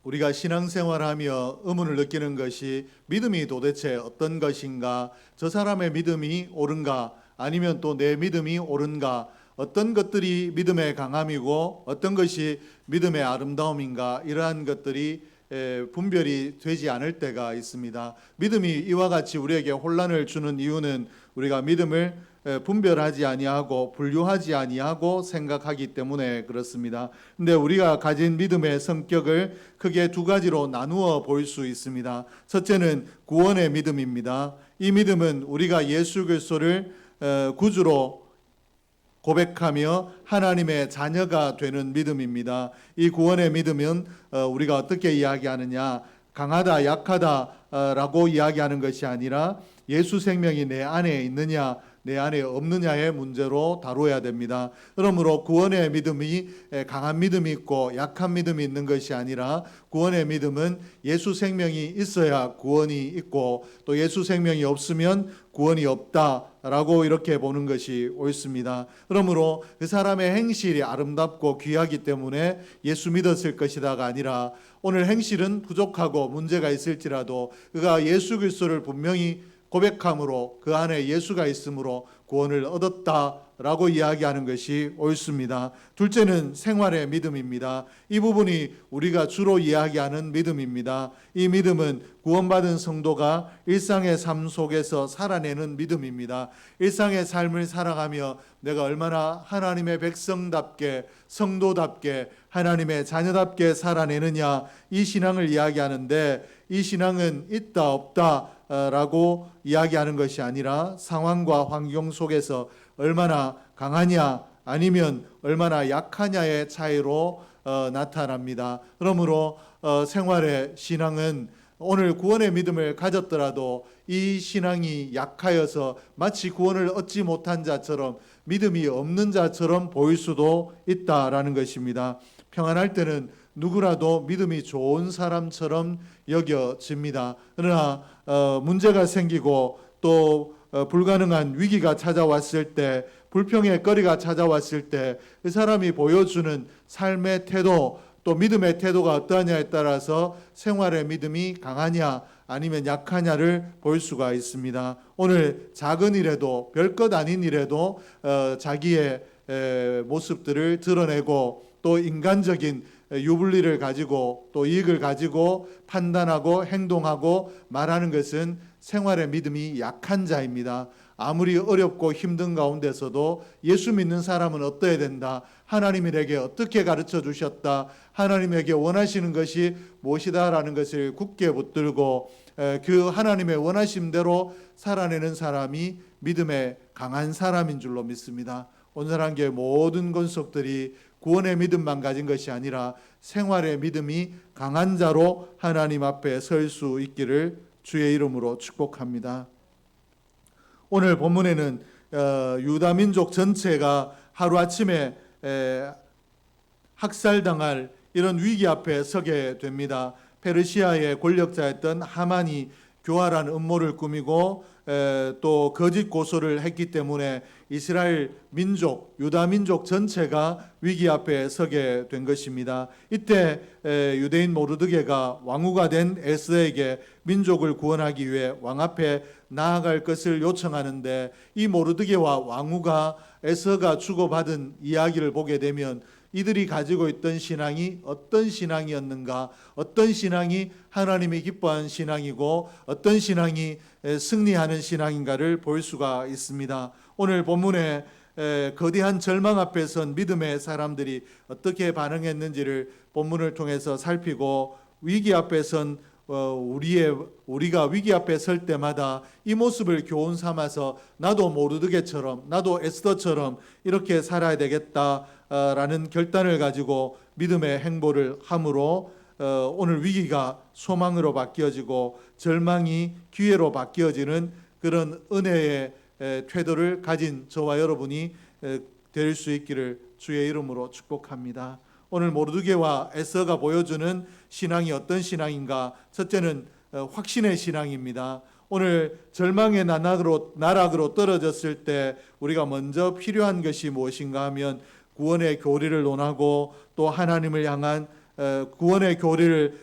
우리가 신앙생활하며 의문을 느끼는 것이 믿음이 도대체 어떤 것인가? 저 사람의 믿음이 옳은가? 아니면 또 내 믿음이 옳은가? 어떤 것들이 믿음의 강함이고 어떤 것이 믿음의 아름다움인가? 이러한 것들이 분별이 되지 않을 때가 있습니다. 믿음이 이와 같이 우리에게 혼란을 주는 이유는 우리가 믿음을 분별하지 아니하고 분류하지 아니하고 생각하기 때문에 그렇습니다. 근데 우리가 가진 믿음의 성격을 크게 두 가지로 나누어 볼 수 있습니다. 첫째는 구원의 믿음입니다. 이 믿음은 우리가 예수 그리스도를 구주로 고백하며 하나님의 자녀가 되는 믿음입니다. 이 구원의 믿음은 우리가 어떻게 이야기하느냐? 강하다, 약하다라고 이야기하는 것이 아니라 예수 생명이 내 안에 있느냐, 내 안에 없느냐의 문제로 다루어야 됩니다. 그러므로 구원의 믿음이 강한 믿음이 있고 약한 믿음이 있는 것이 아니라 구원의 믿음은 예수 생명이 있어야 구원이 있고 또 예수 생명이 없으면 구원이 없다라고 이렇게 보는 것이 옳습니다. 그러므로 그 사람의 행실이 아름답고 귀하기 때문에 예수 믿었을 것이다가 아니라 오늘 행실은 부족하고 문제가 있을지라도 그가 예수 그리스도를 분명히 고백함으로 그 안에 예수가 있으므로 구원을 얻었다라고 이야기하는 것이 옳습니다. 둘째는 생활의 믿음입니다. 이 부분이 우리가 주로 이야기하는 믿음입니다. 이 믿음은 구원받은 성도가 일상의 삶 속에서 살아내는 믿음입니다. 일상의 삶을 살아가며 내가 얼마나 하나님의 백성답게 성도답게 하나님의 자녀답게 살아내느냐, 이 신앙을 이야기하는데 이 신앙은 있다 없다 라고 이야기하는 것이 아니라 상황과 환경 속에서 얼마나 강하냐 아니면 얼마나 약하냐의 차이로 나타납니다. 그러므로 생활의 신앙은 오늘 구원의 믿음을 가졌더라도 이 신앙이 약하여서 마치 구원을 얻지 못한 자처럼 믿음이 없는 자처럼 보일 수도 있다라는 것입니다. 평안할 때는 누구라도 믿음이 좋은 사람처럼 여겨집니다. 그러나 문제가 생기고 또 불가능한 위기가 찾아왔을 때, 불평의 거리가 찾아왔을 때 그 사람이 보여주는 삶의 태도 또 믿음의 태도가 어떠하냐에 따라서 생활의 믿음이 강하냐 아니면 약하냐를 볼 수가 있습니다. 오늘 작은 일에도 별것 아닌 일에도 자기의 모습들을 드러내고 또 인간적인 유불리를 가지고 또 이익을 가지고 판단하고 행동하고 말하는 것은 생활의 믿음이 약한 자입니다. 아무리 어렵고 힘든 가운데서도 예수 믿는 사람은 어떠해야 된다. 하나님에게 어떻게 가르쳐 주셨다. 하나님에게 원하시는 것이 무엇이다라는 것을 굳게 붙들고 그 하나님의 원하심대로 살아내는 사람이 믿음에 강한 사람인 줄로 믿습니다. 오늘 한 게 모든 권속들이 구원의 믿음만 가진 것이 아니라 생활의 믿음이 강한 자로 하나님 앞에 설 수 있기를 주의 이름으로 축복합니다. 오늘 본문에는 유다 민족 전체가 하루아침에 학살당할 이런 위기 앞에 서게 됩니다. 페르시아의 권력자였던 하만이 교활한 음모를 꾸미고 또 거짓 고소를 했기 때문에 이스라엘 민족, 유다 민족 전체가 위기 앞에 서게 된 것입니다. 이때 유대인 모르드게가 왕후가 된 에스더에게 민족을 구원하기 위해 왕 앞에 나아갈 것을 요청하는데 이 모르드게와 왕후가 에스더가 주고받은 이야기를 보게 되면 이들이 가지고 있던 신앙이 어떤 신앙이었는가, 어떤 신앙이 하나님이 기뻐하는 신앙이고 어떤 신앙이 승리하는 신앙인가를 볼 수가 있습니다. 오늘 본문에 거대한 절망 앞에 선 믿음의 사람들이 어떻게 반응했는지를 본문을 통해서 살피고 위기 앞에 선 우리가 위기 앞에 설 때마다 이 모습을 교훈 삼아서 나도 모르드게처럼 나도 에스더처럼 이렇게 살아야 되겠다라는 결단을 가지고 믿음의 행보를 함으로 오늘 위기가 소망으로 바뀌어지고 절망이 기회로 바뀌어지는 그런 은혜의 태도를 가진 저와 여러분이 될 수 있기를 주의 이름으로 축복합니다. 오늘 모르드게와 에스더가 보여주는 신앙이 어떤 신앙인가? 첫째는 확신의 신앙입니다. 오늘 절망의 나락으로 떨어졌을 때 우리가 먼저 필요한 것이 무엇인가 하면 구원의 교리를 논하고 또 하나님을 향한 구원의 교리를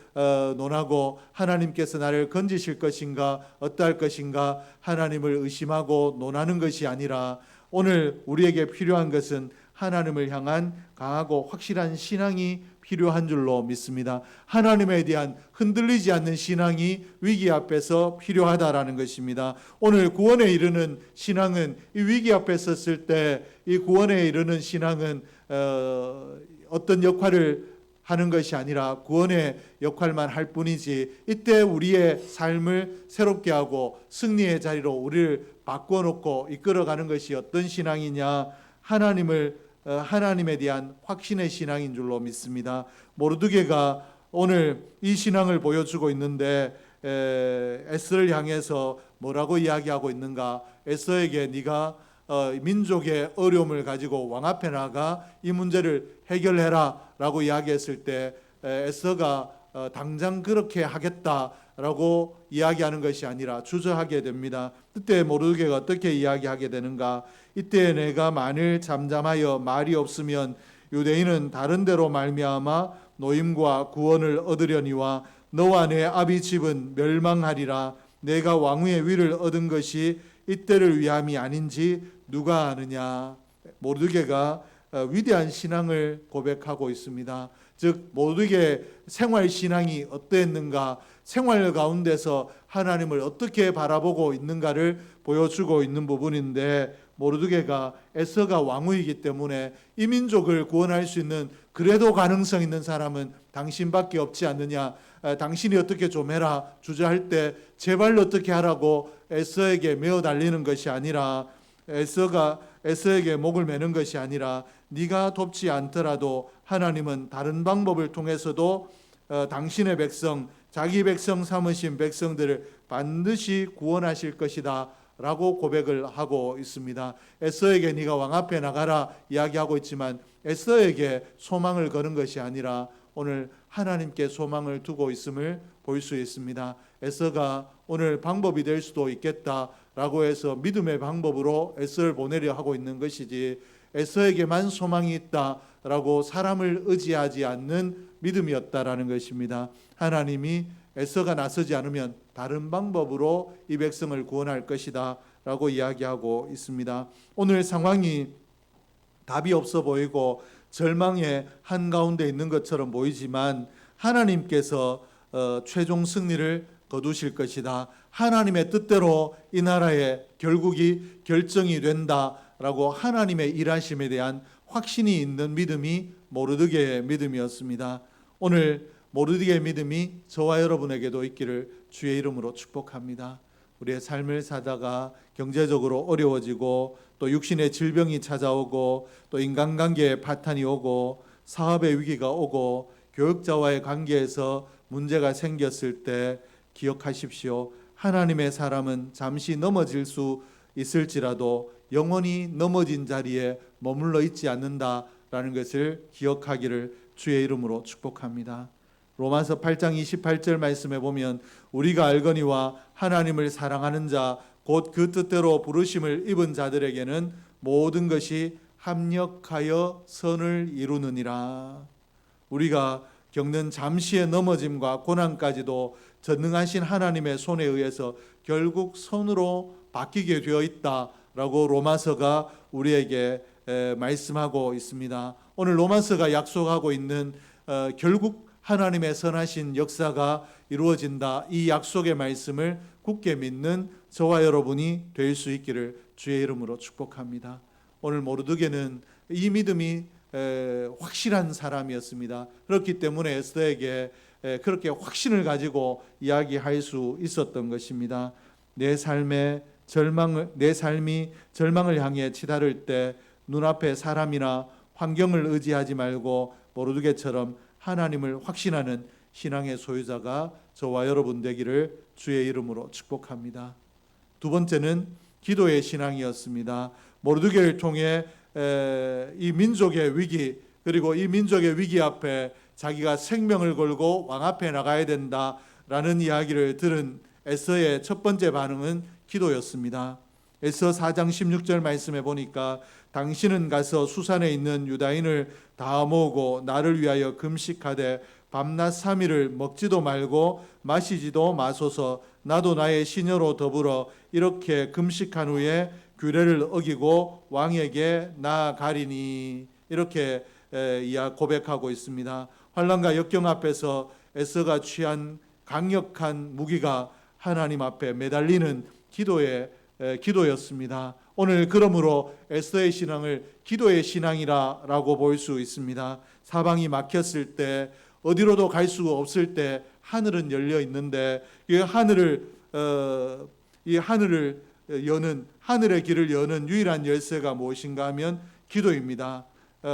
논하고 하나님께서 나를 건지실 것인가 어떠할 것인가 하나님을 의심하고 논하는 것이 아니라 오늘 우리에게 필요한 것은 하나님을 향한 강하고 확실한 신앙이 필요한 줄로 믿습니다. 하나님에 대한 흔들리지 않는 신앙이 위기 앞에서 필요하다라는 것입니다. 오늘 구원에 이르는 신앙은 이 위기 앞에 섰을 때 이 구원에 이르는 신앙은 어떤 역할을 하는 것이 아니라 구원의 역할만 할 뿐이지 이때 우리의 삶을 새롭게 하고 승리의 자리로 우리를 바꿔놓고 이끌어가는 것이 어떤 신앙이냐 하나님에 대한 확신의 신앙인 줄로 믿습니다. 모르드게가 오늘 이 신앙을 보여주고 있는데 에스를 향해서 뭐라고 이야기하고 있는가? 에스에게 네가 민족의 어려움을 가지고 왕 앞에 나가 이 문제를 해결해라 라고 이야기했을 때 에스가 당장 그렇게 하겠다라고 이야기하는 것이 아니라 주저하게 됩니다. 그때 모르드게가 어떻게 이야기하게 되는가? 이때 내가 만일 잠잠하여 말이 없으면 유대인은 다른 데로 말미암아 노임과 구원을 얻으려니와 너와 내 아비 집은 멸망하리라. 내가 왕위의 위를 얻은 것이 이때를 위함이 아닌지 누가 아느냐. 모르드게가 위대한 신앙을 고백하고 있습니다. 즉 모르드게의 생활 신앙이 어떠했는가, 생활 가운데서 하나님을 어떻게 바라보고 있는가를 보여주고 있는 부분인데 모르드게가 에스가 왕후이기 때문에 이 민족을 구원할 수 있는 그래도 가능성 있는 사람은 당신밖에 없지 않느냐, 당신이 어떻게 좀 해라 주저할 때 제발 어떻게 하라고 에스에게 메어 달리는 것이 아니라 에스가 에스에게 목을 매는 것이 아니라 네가 돕지 않더라도 하나님은 다른 방법을 통해서도 당신의 백성, 자기 백성 삼으신 백성들을 반드시 구원하실 것이다 라고 고백을 하고 있습니다. 에스에게 네가 왕 앞에 나가라 이야기하고 있지만 에스에게 소망을 거는 것이 아니라 오늘 하나님께 소망을 두고 있음을 볼 수 있습니다. 에스가 오늘 방법이 될 수도 있겠다라고 해서 믿음의 방법으로 에스를 보내려 하고 있는 것이지 에스에게만 소망이 있다라고 사람을 의지하지 않는 믿음이었다라는 것입니다. 하나님이 에스가 나서지 않으면 다른 방법으로 이 백성을 구원할 것이다 라고 이야기하고 있습니다. 오늘 상황이 답이 없어 보이고 절망의 한가운데 있는 것처럼 보이지만 하나님께서 최종 승리를 거두실 것이다. 하나님의 뜻대로 이 나라의 결국이 결정이 된다라고 하나님의 일하심에 대한 확신이 있는 믿음이 모르드게의 믿음이었습니다. 오늘 모르드게의 믿음이 저와 여러분에게도 있기를 주의 이름으로 축복합니다. 우리의 삶을 사다가 경제적으로 어려워지고 또 육신의 질병이 찾아오고 또 인간관계에 파탄이 오고 사업의 위기가 오고 교육자와의 관계에서 문제가 생겼을 때 기억하십시오. 하나님의 사람은 잠시 넘어질 수 있을지라도 영원히 넘어진 자리에 머물러 있지 않는다라는 것을 기억하기를 주의 이름으로 축복합니다. 로마서 8장 28절 말씀에 보면 우리가 알거니와 하나님을 사랑하는 자 곧 그 뜻대로 부르심을 입은 자들에게는 모든 것이 합력하여 선을 이루느니라. 우리가 겪는 잠시의 넘어짐과 고난까지도 전능하신 하나님의 손에 의해서 결국 선으로 바뀌게 되어 있다라고 로마서가 우리에게 말씀하고 있습니다. 오늘 로마서가 약속하고 있는 결국 하나님의 선하신 역사가 이루어진다. 이 약속의 말씀을 굳게 믿는 저와 여러분이 될 수 있기를 주의 이름으로 축복합니다. 오늘 모르드게는 이 믿음이 확실한 사람이었습니다. 그렇기 때문에 에스더에게 그렇게 확신을 가지고 이야기할 수 있었던 것입니다. 내 삶이 절망을 향해 치달을 때 눈앞에 사람이나 환경을 의지하지 말고 모르드게처럼 하나님을 확신하는 신앙의 소유자가 저와 여러분 되기를 주의 이름으로 축복합니다. 두 번째는 기도의 신앙이었습니다. 모르드게를 통해 이 민족의 위기 그리고 이 민족의 위기 앞에 자기가 생명을 걸고 왕 앞에 나가야 된다라는 이야기를 들은 에스더의 첫 번째 반응은 기도였습니다. 에스더 4장 16절 말씀에 보니까 당신은 가서 수산에 있는 유다인을 다 모으고 나를 위하여 금식하되 밤낮 3일을 먹지도 말고 마시지도 마소서. 나도 나의 시녀로 더불어 이렇게 금식한 후에 규례를 어기고 왕에게 나아가리니. 이렇게 고백하고 있습니다. 환난과 역경 앞에서 에스더가 취한 강력한 무기가 하나님 앞에 매달리는 기도였습니다. 오늘 그러므로 에스더의 신앙을 기도의 신앙이라고 볼 수 있습니다. 사방이 막혔을 때, 어디로도 갈 수가 없을 때 하늘은 열려 있는데 이 하늘을 여는, 하늘의 길을 여는 유일한 열쇠가 무엇인가 하면 기도입니다.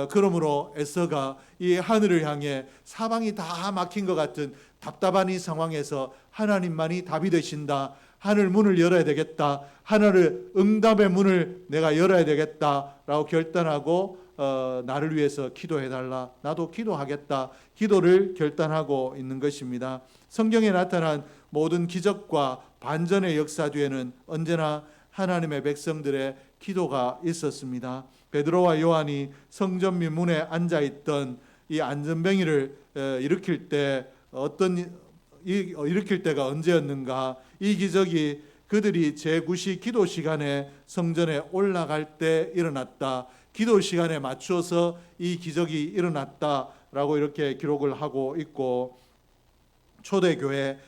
그러므로 에스더가 이 하늘을 향해 사방이 다 막힌 것 같은 답답한 이 상황에서 하나님만이 답이 되신다. 하늘 문을 열어야 되겠다. 하늘을 응답의 문을 내가 열어야 되겠다라고 결단하고 나를 위해서 기도해달라. 나도 기도하겠다. 기도를 결단하고 있는 것입니다. 성경에 나타난 모든 기적과 반전의 역사 뒤에는 언제나 하나님의 백성들의 기도가 있었습니다. 베드로와 요한이 성전 민문에 앉아있던 이 안전뱅이를 일으킬 때가 언제였는가? 이 기적이 그들이 제9시 기도 시간에 성전에 올라갈 때 일어났다. 기도 시간에 맞추어서 이 기적이 일어났다라고 이렇게 기록을 하고 있고, 초대교회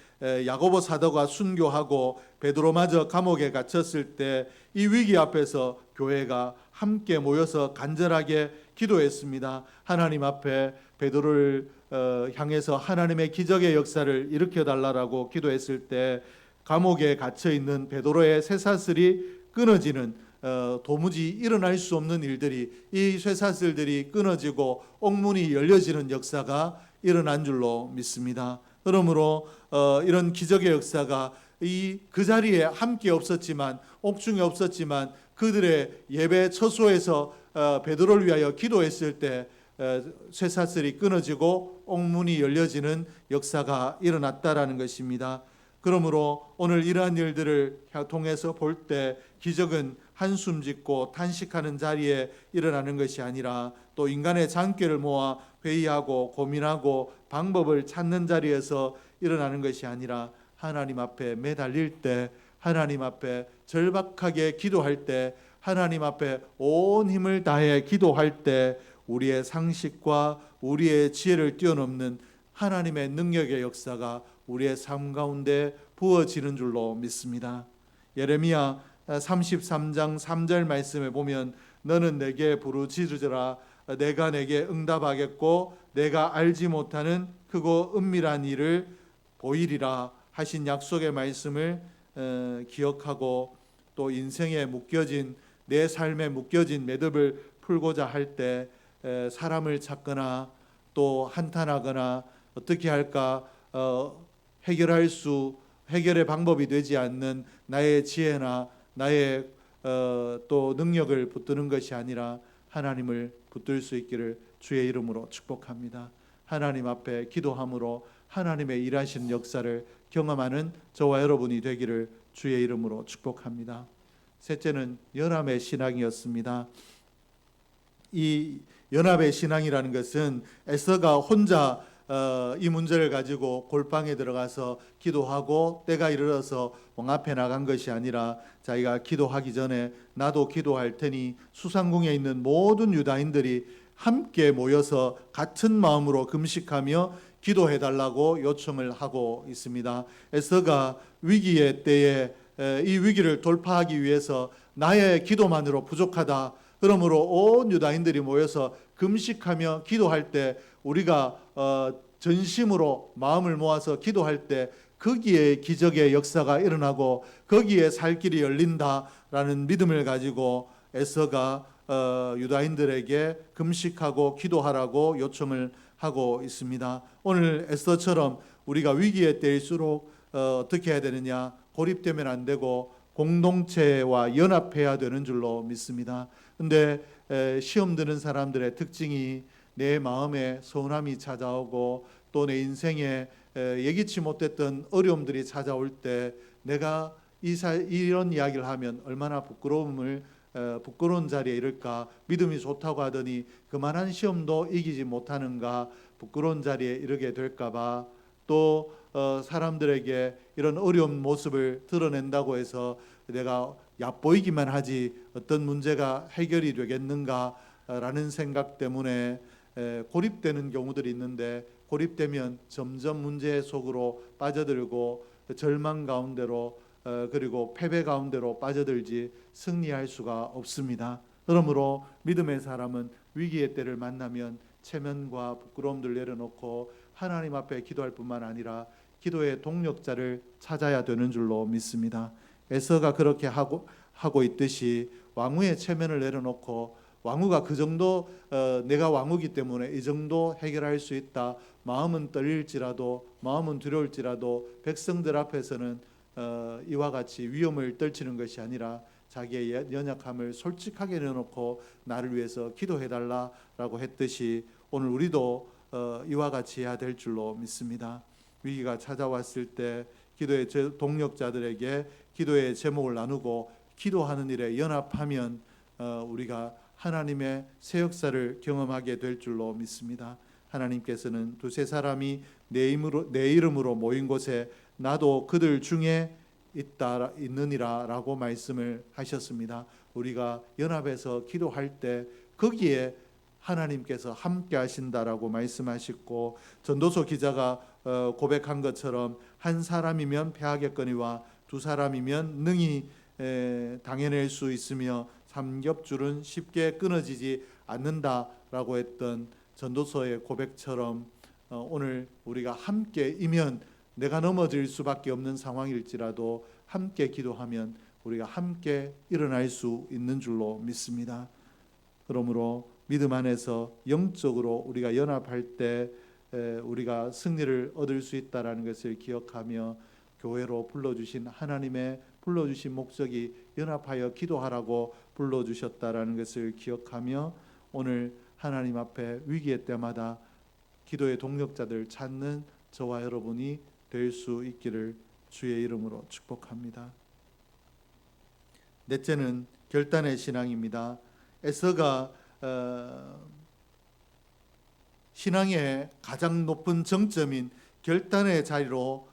야고보 사도가 순교하고 베드로마저 감옥에 갇혔을 때 이 위기 앞에서 교회가 함께 모여서 간절하게 기도했습니다. 하나님 앞에 베드로를 향해서 하나님의 기적의 역사를 일으켜달라고 기도했을 때 감옥에 갇혀 있는 베드로의 쇠사슬이 끊어지는, 도무지 일어날 수 없는 일들이, 이 쇠사슬들이 끊어지고 옥문이 열려지는 역사가 일어난 줄로 믿습니다. 그러므로 이런 기적의 역사가 그 자리에 함께 없었지만, 옥중에 없었지만 그들의 예배 처소에서 베드로를 위하여 기도했을 때 쇠사슬이 끊어지고 옥문이 열려지는 역사가 일어났다라는 것입니다. 그러므로 오늘 이러한 일들을 통해서 볼 때 기적은 한숨 짓고 탄식하는 자리에 일어나는 것이 아니라, 또 인간의 장깨를 모아 회의하고 고민하고 방법을 찾는 자리에서 일어나는 것이 아니라, 하나님 앞에 매달릴 때, 하나님 앞에 절박하게 기도할 때, 하나님 앞에 온 힘을 다해 기도할 때 우리의 상식과 우리의 지혜를 뛰어넘는 하나님의 능력의 역사가 우리의 삶 가운데 부어지는 줄로 믿습니다. 예레미야 33장 3절 말씀에 보면, 너는 내게 부르짖으라. 내가 내게 응답하겠고 내가 알지 못하는 크고 은밀한 일을 보이리라 하신 약속의 말씀을 기억하고, 또 인생에 묶여진, 내 삶에 묶여진 매듭을 풀고자 할 때 사람을 찾거나 또 한탄하거나 어떻게 할까 해결의 방법이 되지 않는 나의 지혜나 나의 또 능력을 붙드는 것이 아니라 하나님을 붙들 수 있기를 주의 이름으로 축복합니다. 하나님 앞에 기도함으로 하나님의 일하시는 역사를 경험하는 저와 여러분이 되기를 주의 이름으로 축복합니다. 셋째는 연합의 신앙이었습니다. 이 연합의 신앙이라는 것은 에스더가 혼자 이 문제를 가지고 골방에 들어가서 기도하고 때가 이르러서 왕 앞에 나간 것이 아니라, 자기가 기도하기 전에 나도 기도할 테니 수상궁에 있는 모든 유다인들이 함께 모여서 같은 마음으로 금식하며 기도해달라고 요청을 하고 있습니다. 에스더가 위기의 때에 이 위기를 돌파하기 위해서 나의 기도만으로 부족하다, 그러므로 온 유다인들이 모여서 금식하며 기도할 때, 우리가 전심으로 마음을 모아서 기도할 때 거기에 기적의 역사가 일어나고 거기에 살 길이 열린다라는 믿음을 가지고 에스더가 유다인들에게 금식하고 기도하라고 요청을 하고 있습니다. 오늘 에스더처럼 우리가 위기의 때일수록 어떻게 해야 되느냐? 고립되면 안 되고 공동체와 연합해야 되는 줄로 믿습니다. 근데 시험 드는 사람들의 특징이, 내 마음에 서운함이 찾아오고 또 내 인생에 예기치 못했던 어려움들이 찾아올 때 내가 이런 이야기를 하면 얼마나 부끄러운 자리에 이를까? 믿음이 좋다고 하더니 그만한 시험도 이기지 못하는가? 부끄러운 자리에 이르게 될까봐, 또 사람들에게 이런 어려운 모습을 드러낸다고 해서 내가 얕보이기만 하지 어떤 문제가 해결이 되겠는가라는 생각 때문에 고립되는 경우들이 있는데, 고립되면 점점 문제 속으로 빠져들고 절망 가운데로 그리고 패배 가운데로 빠져들지 승리할 수가 없습니다. 그러므로 믿음의 사람은 위기의 때를 만나면 체면과 부끄러움들 내려놓고 하나님 앞에 기도할 뿐만 아니라 기도의 동력자를 찾아야 되는 줄로 믿습니다. 에서가 그렇게 하고 있듯이 왕후의 체면을 내려놓고, 왕후가 그 정도 내가 왕후기 때문에 이 정도 해결할 수 있다, 마음은 떨릴지라도, 마음은 두려울지라도 백성들 앞에서는 이와 같이 위험을 떨치는 것이 아니라 자기의 연약함을 솔직하게 내놓고 나를 위해서 기도해달라라고 했듯이 오늘 우리도 이와 같이 해야 될 줄로 믿습니다. 위기가 찾아왔을 때 기도의 동력자들에게 기도의 제목을 나누고 기도하는 일에 연합하면 우리가 하나님의 새 역사를 경험하게 될 줄로 믿습니다. 하나님께서는 두세 사람이 내 이름으로 모인 곳에 나도 그들 중에 있느니라 라고 말씀을 하셨습니다. 우리가 연합해서 기도할 때 거기에 하나님께서 함께 하신다라고 말씀하셨고, 전도서 기자가 고백한 것처럼 한 사람이면 패하겠거니와 두 사람이면 능히 당해낼 수 있으며 삼겹줄은 쉽게 끊어지지 않는다라고 했던 전도서의 고백처럼 오늘 우리가 함께이면 내가 넘어질 수밖에 없는 상황일지라도 함께 기도하면 우리가 함께 일어날 수 있는 줄로 믿습니다. 그러므로 믿음 안에서 영적으로 우리가 연합할 때 우리가 승리를 얻을 수 있다는 것을 기억하며, 교회로 불러주신 하나님의 불러주신 목적이 연합하여 기도하라고 불러주셨다라는 것을 기억하며, 오늘 하나님 앞에 위기의 때마다 기도의 동력자들 찾는 저와 여러분이 될 수 있기를 주의 이름으로 축복합니다. 넷째는 결단의 신앙입니다. 에서가 신앙의 가장 높은 정점인 결단의 자리로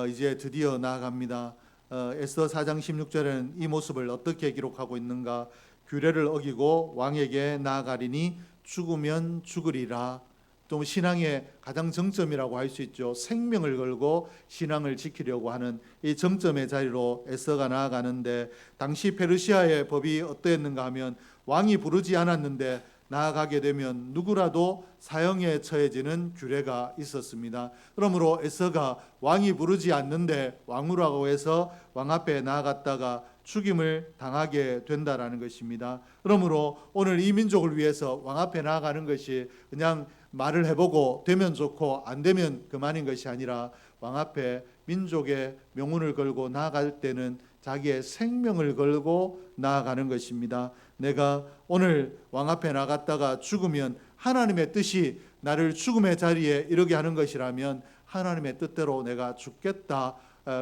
이제 드디어 나아갑니다. 에스더 4장 16절에는 이 모습을 어떻게 기록하고 있는가? 규례를 어기고 왕에게 나아가리니 죽으면 죽으리라. 또 신앙의 가장 정점이라고 할 수 있죠. 생명을 걸고 신앙을 지키려고 하는 이 정점의 자리로 에스더가 나아가는데, 당시 페르시아의 법이 어떠했는가 하면 왕이 부르지 않았는데 나아가게 되면 누구라도 사형에 처해지는 규례가 있었습니다. 그러므로 에스더가 왕이 부르지 않는데 왕후라고 해서 왕 앞에 나아갔다가 죽임을 당하게 된다라는 것입니다. 그러므로 오늘 이 민족을 위해서 왕 앞에 나아가는 것이 그냥 말을 해보고 되면 좋고 안 되면 그만인 것이 아니라, 왕 앞에 민족의 명운을 걸고 나아갈 때는 자기의 생명을 걸고 나아가는 것입니다. 내가 오늘 왕 앞에 나갔다가 죽으면 하나님의 뜻이 나를 죽음의 자리에 이르게 하는 것이라면 하나님의 뜻대로 내가 죽겠다.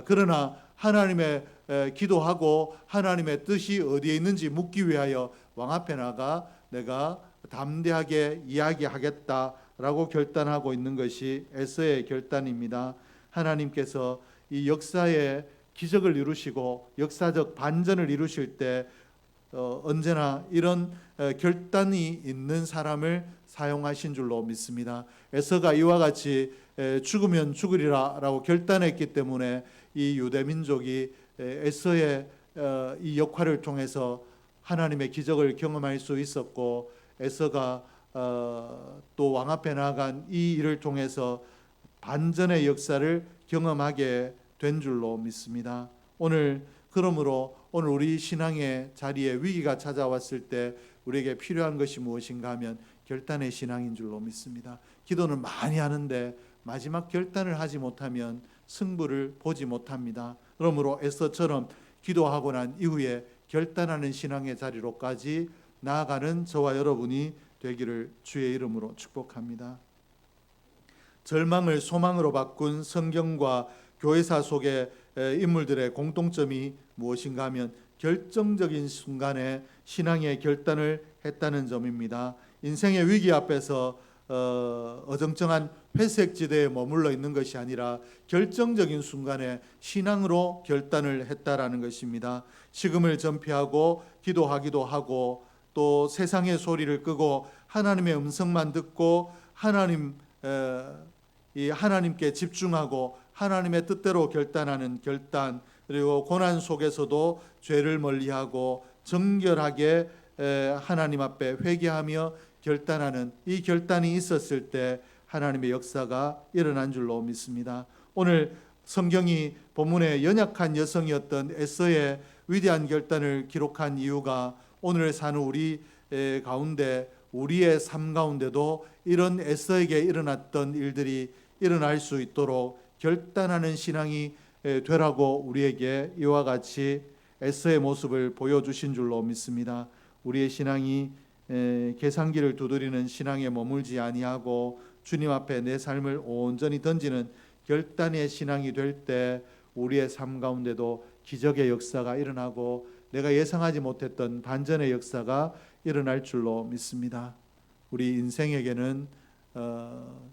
그러나 하나님의 기도하고 하나님의 뜻이 어디에 있는지 묻기 위하여 왕 앞에 나가 내가 담대하게 이야기하겠다라고 결단하고 있는 것이 에서의 결단입니다. 하나님께서 이 역사의 기적을 이루시고 역사적 반전을 이루실 때 언제나 이런 결단이 있는 사람을 사용하신 줄로 믿습니다. 에서가 이와 같이 죽으면 죽으리라 라고 결단했기 때문에 이 유대 민족이 에서의 이 역할을 통해서 하나님의 기적을 경험할 수 있었고, 에서가 또 왕 앞에 나아간 이 일을 통해서 반전의 역사를 경험하게 된 줄로 믿습니다. 그러므로 오늘 우리 신앙의 자리에 위기가 찾아왔을 때 우리에게 필요한 것이 무엇인가 하면 결단의 신앙인 줄로 믿습니다. 기도는 많이 하는데 마지막 결단을 하지 못하면 승부를 보지 못합니다. 그러므로 에스더처럼 기도하고 난 이후에 결단하는 신앙의 자리로까지 나아가는 저와 여러분이 되기를 주의 이름으로 축복합니다. 절망을 소망으로 바꾼 성경과 교회사 속의 인물들의 공통점이 무엇인가 하면 결정적인 순간에 신앙의 결단을 했다는 점입니다. 인생의 위기 앞에서 어정쩡한 회색 지대에 머물러 있는 것이 아니라 결정적인 순간에 신앙으로 결단을 했다라는 것입니다. 식음을 전폐하고 기도하기도 하고 또 세상의 소리를 끄고 하나님의 음성만 듣고 하나님께 집중하고 하나님의 뜻대로 결단하는 결단, 그리고 고난 속에서도 죄를 멀리하고 정결하게 하나님 앞에 회개하며 결단하는 이 결단이 있었을 때 하나님의 역사가 일어난 줄로 믿습니다. 오늘 성경이 본문에 연약한 여성이었던 에서의 위대한 결단을 기록한 이유가 오늘 사는 우리 가운데, 우리의 삶 가운데도 이런 에서에게 일어났던 일들이 일어날 수 있도록 결단하는 신앙이 되라고 우리에게 이와 같이 에서의 모습을 보여주신 줄로 믿습니다. 우리의 신앙이 계산기를 두드리는 신앙에 머물지 아니하고 주님 앞에 내 삶을 온전히 던지는 결단의 신앙이 될 때 우리의 삶 가운데도 기적의 역사가 일어나고 내가 예상하지 못했던 반전의 역사가 일어날 줄로 믿습니다. 우리 인생에게는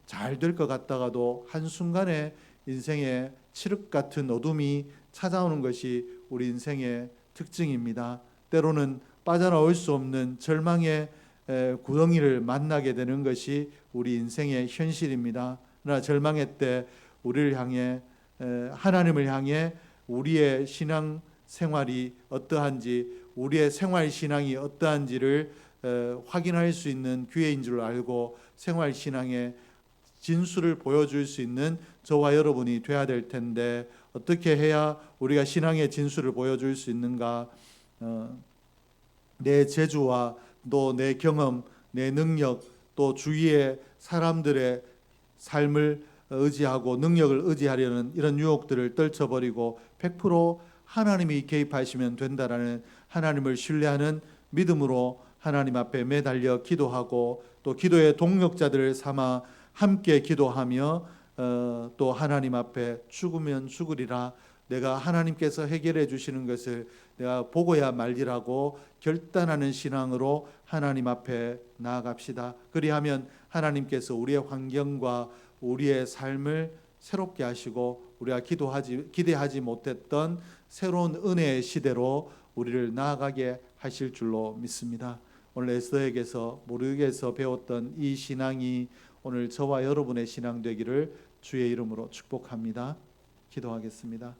잘 될 것 같다가도 한순간에 인생의 칠흑 같은 어둠이 찾아오는 것이 우리 인생의 특징입니다. 때로는 빠져나올 수 없는 절망의 구덩이를 만나게 되는 것이 우리 인생의 현실입니다. 그러나 절망의 때 우리를 향해 하나님을 향해 우리의 신앙 생활이 어떠한지, 우리의 생활 신앙이 어떠한지를 확인할 수 있는 기회인 줄 알고 생활 신앙의 진수를 보여줄 수 있는 저와 여러분이 돼야 될 텐데, 어떻게 해야 우리가 신앙의 진수를 보여줄 수 있는가? 내 재주와 또 내 경험, 내 능력, 또 주위의 사람들의 삶을 의지하고 능력을 의지하려는 이런 유혹들을 떨쳐버리고 100% 하나님이 개입하시면 된다라는 하나님을 신뢰하는 믿음으로 하나님 앞에 매달려 기도하고 또 기도의 동력자들을 삼아 함께 기도하며 또 하나님 앞에 죽으면 죽으리라, 내가 하나님께서 해결해 주시는 것을 내가 보고야 말리라고 결단하는 신앙으로 하나님 앞에 나아갑시다. 그리하면 하나님께서 우리의 환경과 우리의 삶을 새롭게 하시고 우리가 기대하지 못했던 새로운 은혜의 시대로 우리를 나아가게 하실 줄로 믿습니다. 오늘 에스더에게서 모르게서 배웠던 이 신앙이 오늘 저와 여러분의 신앙 되기를 주의 이름으로 축복합니다. 기도하겠습니다.